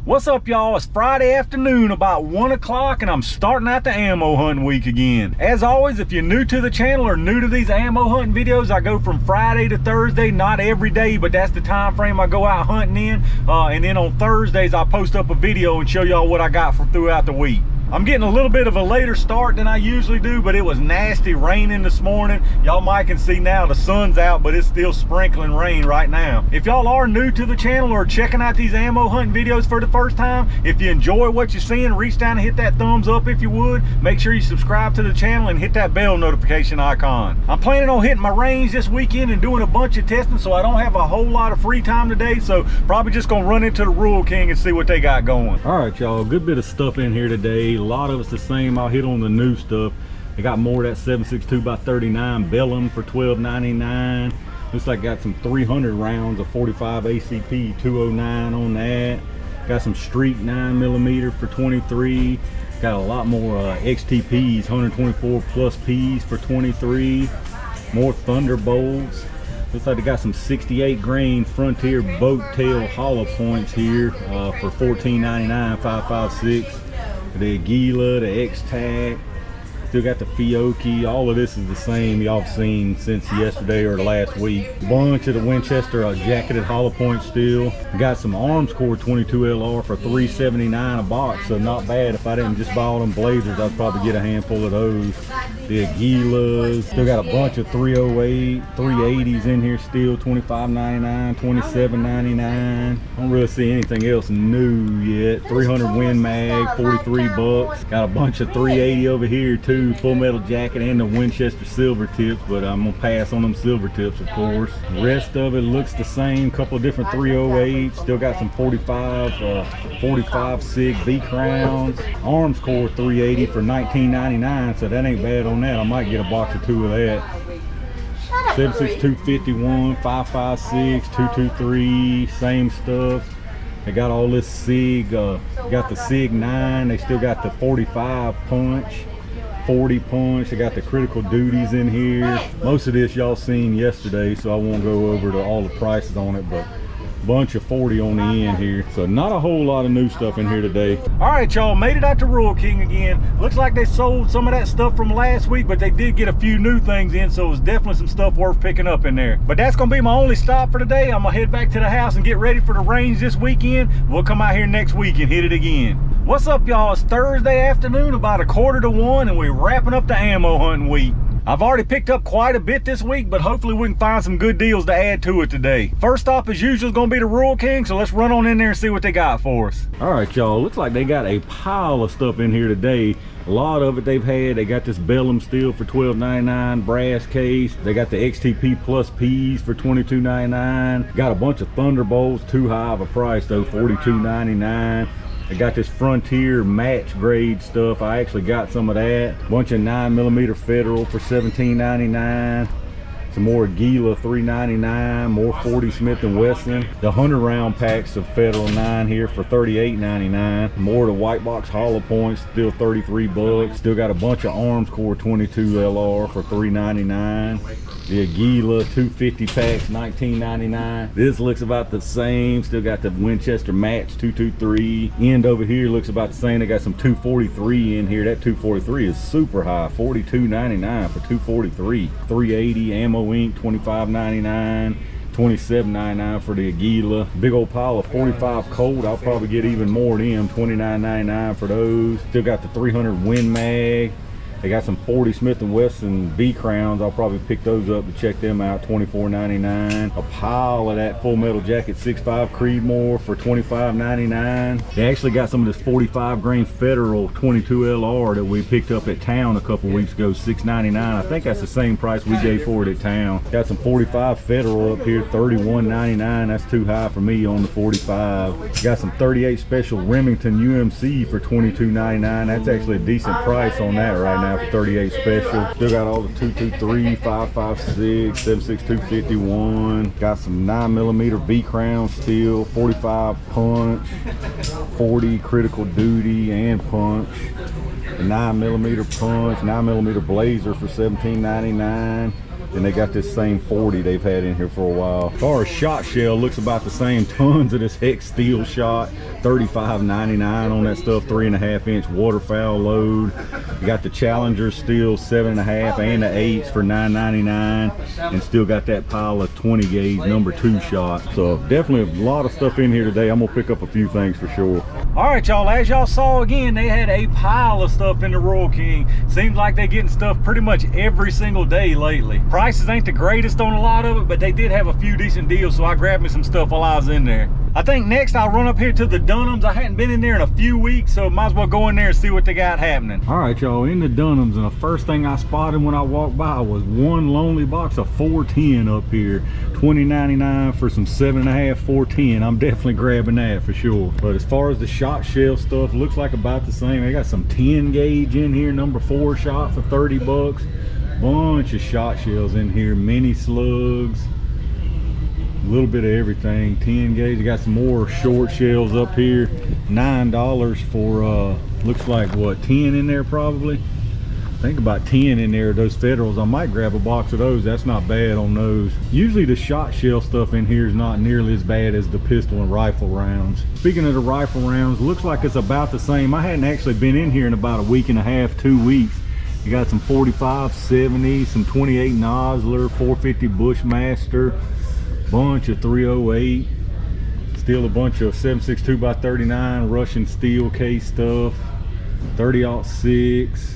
What's up, y'all? It's Friday afternoon about 1 o'clock and I'm starting out the ammo hunting week again. As always, if you're new to the channel or new to these ammo hunting videos, I go from Friday to Thursday, not every day, but that's the time frame I go out hunting in. And then on Thursdays, I post up a video and show y'all what I got from throughout the week. I'm getting a little bit of a later start than I usually do, but it was nasty raining this morning. Y'all might can see now the sun's out, but it's still sprinkling rain right now. If y'all are new to the channel or checking out these ammo hunting videos for the first time, if you enjoy what you're seeing, reach down and hit that thumbs up if you would. Make sure you subscribe to the channel and hit that bell notification icon. I'm planning on hitting my range this weekend and doing a bunch of testing, so I don't have a whole lot of free time today, so probably just gonna run into the Rural King and see what they got going. All right, y'all, a good bit of stuff in here today. A lot of it's the same. I'll hit on the new stuff. They got more of that 7.62x39 Bellum for $12.99. Looks like got some 300 rounds of 45 ACP 209 on that. Got some Street 9mm for $23. Got a lot more XTPs, 124 plus Ps for $23. More Thunderbolts. Looks like they got some 68 grain Frontier boat tail hollow points here for $14.99, 5.56. The Aguila, the X-Tac, still got the Fiocchi. All of this is the same y'all have seen since yesterday or last week. Bunch of the Winchester jacketed hollow point still. Got some Arms Core 22 LR for $3.79 a box, so not bad. If I didn't just buy all them Blazers, I'd probably get a handful of those. The Aguilas, still got a bunch of 308, 380s in here still, $25.99, $27.99. Don't really see anything else new yet. 300 Win Mag, 43 bucks. Got a bunch of 380 over here too, Full Metal Jacket and the Winchester silver tips, but I'm gonna pass on them silver tips, of course. The rest of it looks the same. Couple of different 308s. Still got some 45 SIG V Crowns. Arms Core 380 for $19.99, so that ain't bad on that. I might get a box or two of that. 7.6251, 5.56, 223, same stuff. They got all this SIG, got the SIG 9. They still got the 45 punch, 40 punch. They got the critical duties in here. Most of this y'all seen yesterday, so I won't go over to all the prices on it, but bunch of 40 on the end here, so not a whole lot of new stuff in here today. All right, y'all, made it out to Rural King again. Looks like they sold some of that stuff from last week, but they did get a few new things in, so it's definitely some stuff worth picking up in there. But that's gonna be my only stop for today. I'm gonna head back to the house and get ready for the range this weekend. We'll come out here next week and hit it again. What's up, y'all? It's Thursday afternoon, about 1:45, and we're wrapping up the ammo hunting week. I've already picked up quite a bit this week, but hopefully we can find some good deals to add to it today. First stop, as usual, is going to be the Rural King, so let's run on in there and see what they got for us. All right, y'all, looks like they got a pile of stuff in here today. A lot of it they've had. They got this Bellum steel for $12.99, brass case. They got the XTP plus Ps for $22.99. Got a bunch of Thunderbolts, too high of a price though, $42.99. They got this Frontier match grade stuff. I actually got some of that. Bunch of 9mm Federal for $17.99. Some more Aguila, $3.99. More 40 Smith & Wesson. The 100 round packs of Federal 9 here for $38.99. More of the white box hollow points, still 33 bucks. Still got a bunch of Arms Core 22 LR for $3.99. The Aguila 250 packs, $19.99. This looks about the same. Still got the Winchester Match 223. End over here looks about the same. They got some 243 in here. That 243 is super high, $42.99 for 243. 380 Ammo Inc, $25.99. $27.99 for the Aguila. Big old pile of 45 Colt. I'll probably get even more of them, $29.99 for those. Still got the 300 Win Mag. They got some 40 Smith & Wesson V Crowns. I'll probably pick those up to check them out, $24.99. A pile of that Full Metal Jacket 6.5 Creedmoor for $25.99. They actually got some of this 45 grain Federal 22 LR that we picked up at town a couple weeks ago, $6.99. I think that's the same price we gave for it at town. Got some 45 Federal up here, $31.99. That's too high for me on the 45. Got some 38 Special Remington UMC for $22.99. That's actually a decent price on that right now for 38 Special. Still got all the 223, 5.56, 7.6251. Got some 9mm V Crown steel, 45 punch, 40 critical duty and punch. The 9mm punch, 9mm Blazer for $17.99. And they got this same 40 they've had in here for a while. As far as shot shell, looks about the same. Tons of this hex steel shot $35.99 on that stuff. 3.5-inch waterfowl load. You got the Challenger steel 7.5 and the 8s for $9.99, and still got that pile of 20 gauge number 2 shot. So definitely a lot of stuff in here today. I'm gonna pick up a few things for sure. All right, y'all, as y'all saw again, they had a pile of stuff in the Rural King. Seems like they're getting stuff pretty much every single day lately. Prices ain't the greatest on a lot of it, but they did have a few decent deals, so I grabbed me some stuff while I was in there. I think next I'll run up here to the Dunhams. I hadn't been in there in a few weeks, so might as well go in there and see what they got happening. All right, y'all, in the Dunhams, and the first thing I spotted when I walked by was one lonely box of 410 up here. $20.99 for some 7.5 410. I'm definitely grabbing that for sure. But as far as the shot shell stuff, looks like about the same. They got some 10 gauge in here, number 4 shot for 30 bucks. Bunch of shot shells in here, mini slugs, a little bit of everything. 10 gauge. You got some more short shells up here. $9 for looks like what, 10 in there probably. I think about 10 in there, those Federals. I might grab a box of those. That's not bad on those. Usually the shot shell stuff in here is not nearly as bad as the pistol and rifle rounds. Speaking of the rifle rounds, looks like it's about the same. I hadn't actually been in here in about a week and a half, 2 weeks. You got some 45 70, some 28 Nosler, 450 Bushmaster, bunch of 308, still a bunch of 7.62 by 39 Russian steel case stuff, 30-06.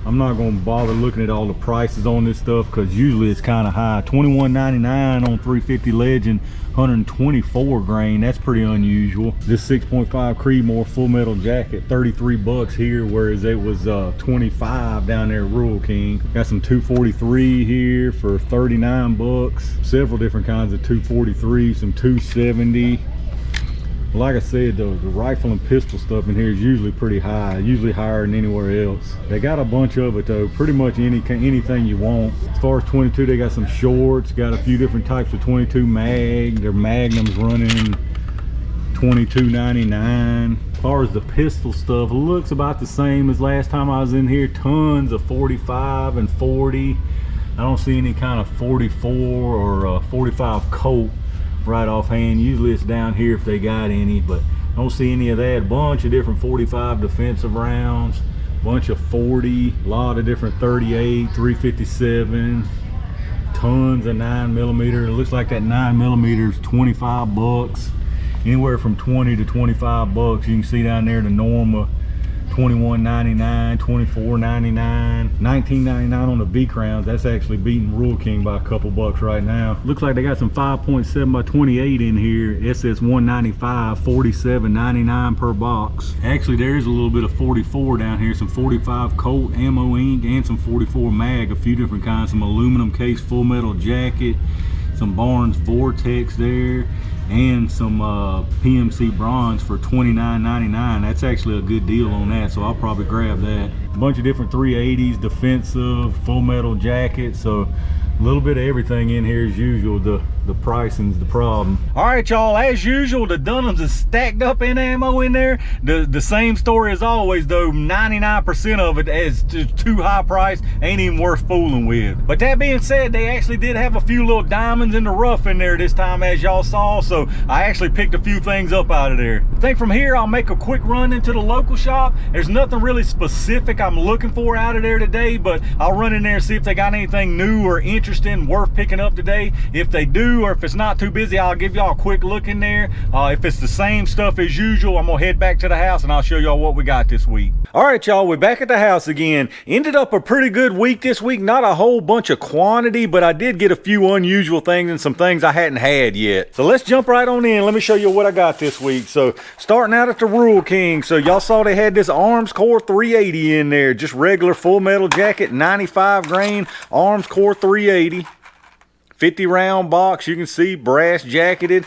I'm not gonna bother looking at all the prices on this stuff because usually it's kind of high. $21.99 on 350 Legend, 124 grain. That's pretty unusual. This 6.5 Creedmoor full metal jacket, 33 bucks here, whereas it was 25 down there at Rural King. Got some 243 here for 39 bucks. Several different kinds of 243, some 270. Like I said, the rifle and pistol stuff in here is usually pretty high, usually higher than anywhere else. They got a bunch of it though, pretty much anything you want. As far as 22, they got some shorts, got a few different types of 22 mag. Their Magnums running $22.99. As far as the pistol stuff, looks about the same as last time I was in here. Tons of 45 and 40. I don't see any kind of 44 or 45 Colt right offhand. Usually it's down here if they got any, but I don't see any of that. Bunch of different 45 defensive rounds, bunch of 40, a lot of different 38, 357, tons of 9mm. It looks like that 9mm is 25 bucks, anywhere from 20 to 25 bucks. You can see down there the Norma, $21.99, $24.99, $19.99 on the V Crowns. That's actually beating Rural King by a couple bucks right now. Looks like they got some 5.7 by 28 in here. SS 195, $47.99 per box. Actually, there's a little bit of 44 down here. Some 45 Colt ammo ink and some 44 mag, a few different kinds. Some aluminum case full metal jacket, some Barnes Vortex there, and some PMC bronze for $29.99. That's actually a good deal on that, so I'll probably grab that. A bunch of different 380s, defensive, full metal jackets, so a little bit of everything in here as usual. The pricing's the problem. All right, y'all, as usual, the Dunhams is stacked up in ammo in there. The same story as always though. 99% of it is too high price, ain't even worth fooling with. But that being said, they actually did have a few little diamonds in the rough in there this time, as y'all saw, so I actually picked a few things up out of there. I think from here I'll make a quick run into the local shop. There's nothing really specific I'm looking for out of there today, but I'll run in there and see if they got anything new or interesting worth picking up today. If they do, or if it's not too busy, I'll give y'all a quick look in there. If it's the same stuff as usual, I'm gonna head back to the house and I'll show y'all what we got this week. All right, y'all, we're back at the house again. Ended up a pretty good week this week. Not a whole bunch of quantity, but I did get a few unusual things and some things I hadn't had yet. So let's jump right on in. Let me show you what I got this week. So starting out at the Rural King. So y'all saw they had this Arms Core 380 in there, just regular full metal jacket, 95 grain Arms Core 380. 50 round box, you can see brass jacketed.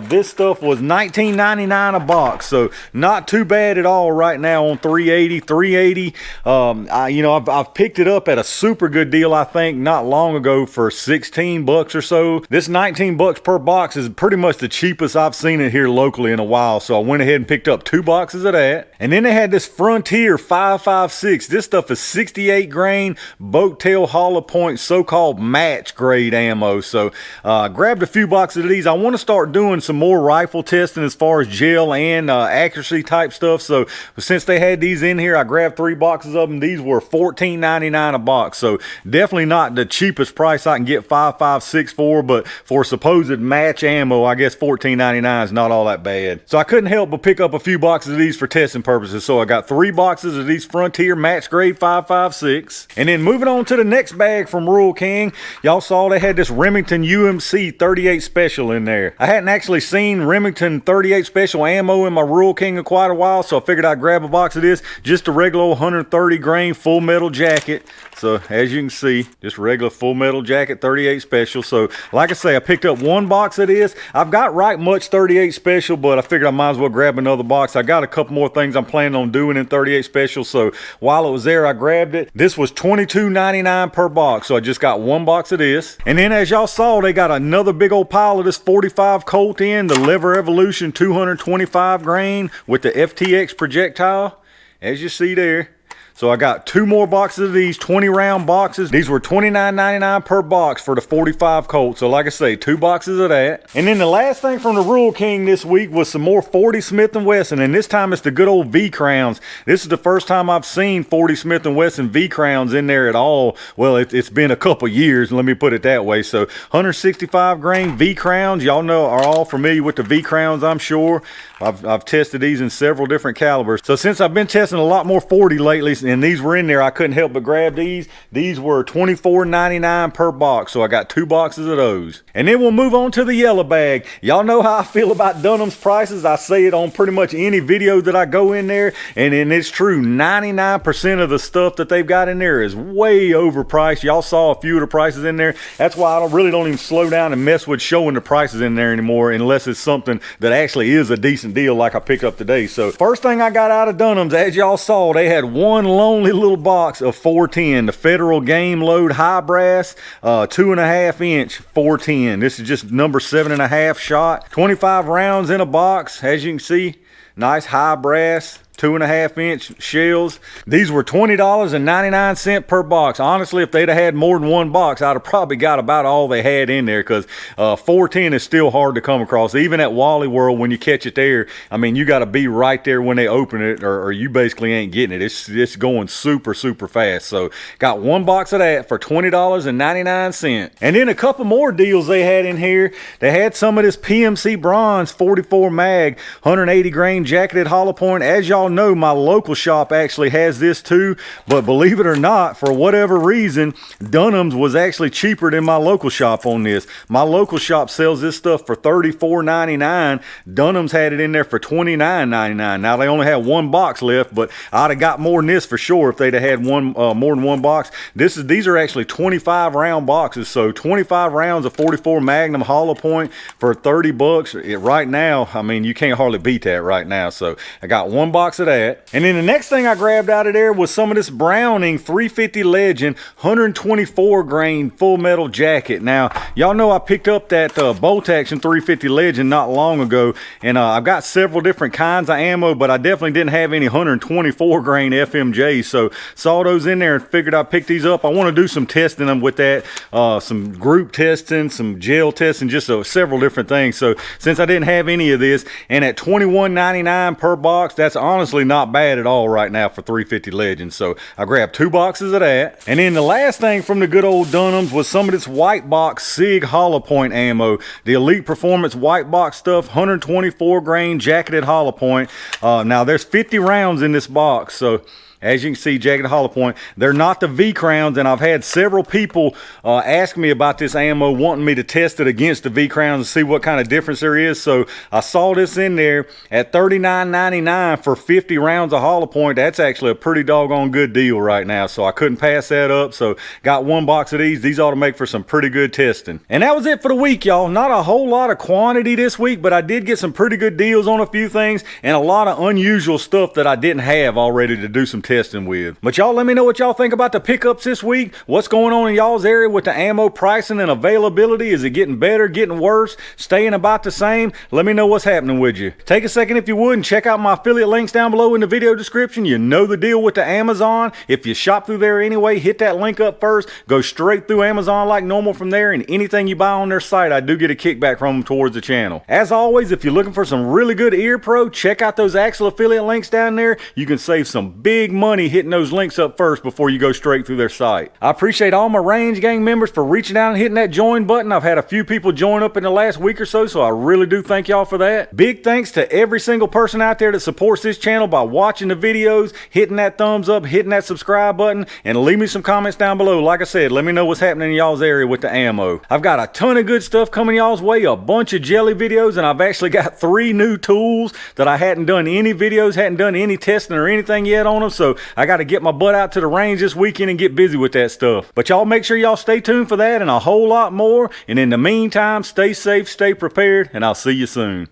This stuff was $19.99 a box, so not too bad at all right now on 380. I've picked it up at a super good deal, I think, not long ago for 16 bucks or so. This 19 bucks per box is pretty much the cheapest I've seen it here locally in a while, so I went ahead and picked up 2 boxes of that. And then they had this Frontier 5.56. This stuff is 68 grain boat tail hollow point so-called match grade ammo. ammo. So grabbed a few boxes of these. I want to start doing some more rifle testing as far as gel and accuracy type stuff. So since they had these in here, I grabbed 3 boxes of them. These were $14.99 a box. So definitely not the cheapest price I can get 5.56 for, but for supposed match ammo, I guess $14.99 is not all that bad. So I couldn't help but pick up a few boxes of these for testing purposes. So I got 3 boxes of these Frontier match grade 5.56. And then moving on to the next bag from Rural King, y'all saw they had this Remington UMC 38 Special in there. I hadn't actually seen Remington 38 Special ammo in my Rural King in quite a while, so I figured I'd grab a box of this. Just a regular 130 grain full metal jacket. So as you can see, just regular full metal jacket 38 Special. So like I say, I picked up 1 box of this. I've got right much 38 Special, but I figured I might as well grab another box. I got a couple more things I'm planning on doing in 38 Special, so while it was there, I grabbed it. This was $22.99 per box, so I just got 1 box of this. And then as y'all saw, they got another big old pile of this 45 Colt in, the Lever Evolution 225 grain with the FTX projectile, as you see there. So I got 2 more boxes of these 20 round boxes. These were $29.99 per box for the 45 Colt. So like I say, 2 boxes of that. And then the last thing from the Rural King this week was some more 40 Smith & Wesson. And this time it's the good old V Crowns. This is the first time I've seen 40 Smith & Wesson V Crowns in there at all. Well, it's been a couple years, let me put it that way. So 165 grain V Crowns. Y'all know, are all familiar with the V Crowns, I'm sure. I've tested these in several different calibers. So since I've been testing a lot more 40 lately, and these were in there, I couldn't help but grab these. These were $24.99 per box, so I got 2 boxes of those. And then we'll move on to the yellow bag. Y'all know how I feel about Dunham's prices. I say it on pretty much any video that I go in there, and it's true. 99% of the stuff that they've got in there is way overpriced. Y'all saw a few of the prices in there. That's why I really don't even slow down and mess with showing the prices in there anymore, unless it's something that actually is a decent deal like I picked up today. So first thing I got out of Dunham's, as y'all saw, they had 1 lonely little box of 410, the Federal Game Load High Brass 2.5 inch 410. This is just number 7.5 shot, 25 rounds in a box. As you can see, nice high brass 2.5 inch shells. These were $20.99 per box. Honestly, if they'd have had more than 1 box, I'd have probably got about all they had in there, because 410 is still hard to come across. Even at Wally World, when you catch it there, I mean, you got to be right there when they open it, or you basically ain't getting it. It's going super fast. So got 1 box of that for $20.99. And then a couple more deals they had in here. They had some of this PMC Bronze 44 mag 180 grain jacketed hollow point. As y'all know, my local shop actually has this too, but believe it or not, for whatever reason, Dunham's was actually cheaper than my local shop on this. My local shop sells this stuff for $34.99. Dunham's had it in there for $29.99. Now they only have 1 box left, but I'd have got more than this for sure if they'd have had more than 1 box. These are actually 25 round boxes, so 25 rounds of 44 Magnum hollow point for 30 bucks. Right now, I mean, you can't hardly beat that right now. So I got 1 box of that. And then the next thing I grabbed out of there was some of this Browning 350 Legend 124 grain full metal jacket. Now y'all know I picked up that bolt action 350 Legend not long ago, and I've got several different kinds of ammo, but I definitely didn't have any 124 grain FMJ, so saw those in there and figured I'd pick these up. I want to do some testing them with that, some group testing, some gel testing, just several different things. So since I didn't have any of this, and at $21.99 per box, that's honestly not bad at all right now for 350 Legends. So I grabbed 2 boxes of that. And then the last thing from the good old Dunham's was some of this white box SIG hollow point ammo, the Elite Performance white box stuff, 124 grain jacketed hollow point. Now there's 50 rounds in this box, so as you can see, jacketed hollow point. They're not the V Crowns, and I've had several people ask me about this ammo, wanting me to test it against the V Crowns and see what kind of difference there is. So I saw this in there at $39.99 for 50 rounds of hollow point. That's actually a pretty doggone good deal right now, so I couldn't pass that up. So got 1 box of these. These ought to make for some pretty good testing. And that was it for the week, y'all. Not a whole lot of quantity this week, but I did get some pretty good deals on a few things, and a lot of unusual stuff that I didn't have already to do some testing testing with. But y'all let me know what y'all think about the pickups this week. What's going on in y'all's area with the ammo pricing and availability? Is it getting better, getting worse, staying about the same? Let me know what's happening with you. Take a second if you would and check out my affiliate links down below in the video description. You know the deal with the Amazon. If you shop through there anyway, hit that link up first. Go straight through Amazon like normal from there, and anything you buy on their site, I do get a kickback from them towards the channel. As always, if you're looking for some really good ear pro, check out those Axle affiliate links down there. You can save some big money hitting those links up first before you go straight through their site. I appreciate all my Range Gang members for reaching out and hitting that join button. I've had a few people join up in the last week or so I really do thank y'all for that. Big thanks to every single person out there that supports this channel by watching the videos, hitting that thumbs up, hitting that subscribe button, and leave me some comments down below. Like I said, let me know what's happening in y'all's area with the ammo. I've got a ton of good stuff coming y'all's way, a bunch of jelly videos, and I've actually got 3 new tools that I hadn't done any videos, hadn't done any testing or anything yet on them, so I got to get my butt out to the range this weekend and get busy with that stuff. But y'all make sure y'all stay tuned for that and a whole lot more, and in the meantime, stay safe, stay prepared, and I'll see you soon.